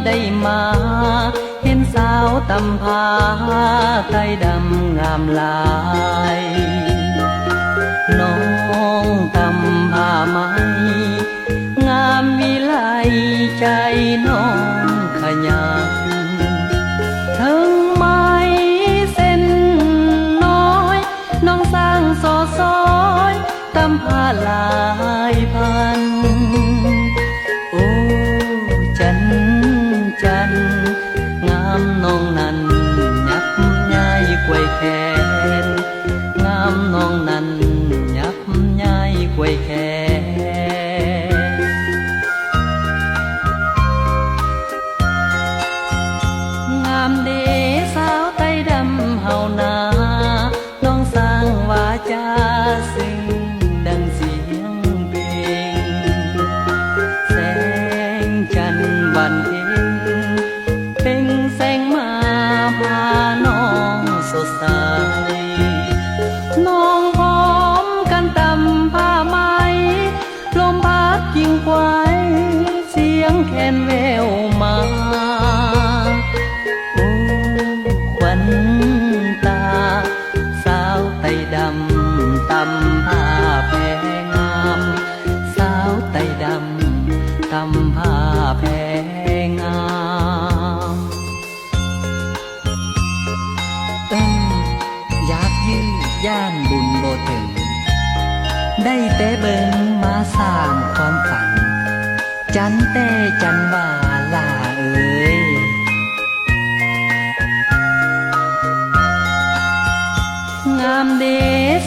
ได้มาเห็นสาวตำพาไทยดำงามหลายน้องตำผ้าไหมงามวิไลใจน้องขยันถึงไม้เส้นน้อยน้องสร้างสอซอยตำผ้าหลายพันโอ้จันจันงามน้องนั้นยับยั้งกวยแขนงามน้องนั้นยับยั้งกวยแขนงามเดสาวไต้ดำเฮานาน้องสร้างวาจาซึ้งดังเสียงเพลงแสงจันทร์วันเพ็ญเพ่งแสงมาพาน้องสดใสน้องพร้อมกันตำผ้าไหมลมพัดยิ่งไกวเสียงแคนแววมาโอ้ขวัญตาสาวไต้ดำตำผ้าแพงามสาวไต้ดำตำผ้าแพงามอยากยื้อย่านบุญโบถึงได้แต่เบิ่งมาสร้างความฝันจันแต่จันว่าลาเอ๋ยงามเด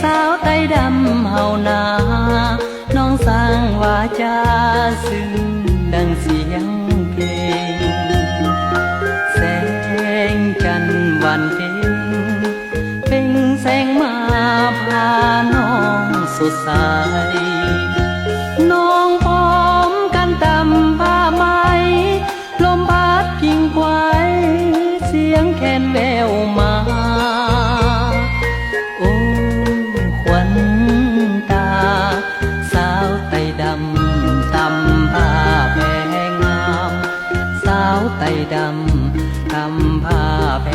สาวไต้ดำเฮานาน้องสร้างวาจาซึ้งดังเสียงเพลงแสงจันทร์วันเพ็ญเพ่งแสงมาพาน้องสดใสน้องพร้อมกันตำผ้าไหมลมพัดกิ่งไกวเสียงแคนแววมาโอ้ขวัญตาสาวไต้ดำตำผ้าแพงามสาวไต้ดำตำผ้าแพ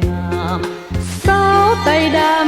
งามสาวไต้ดำ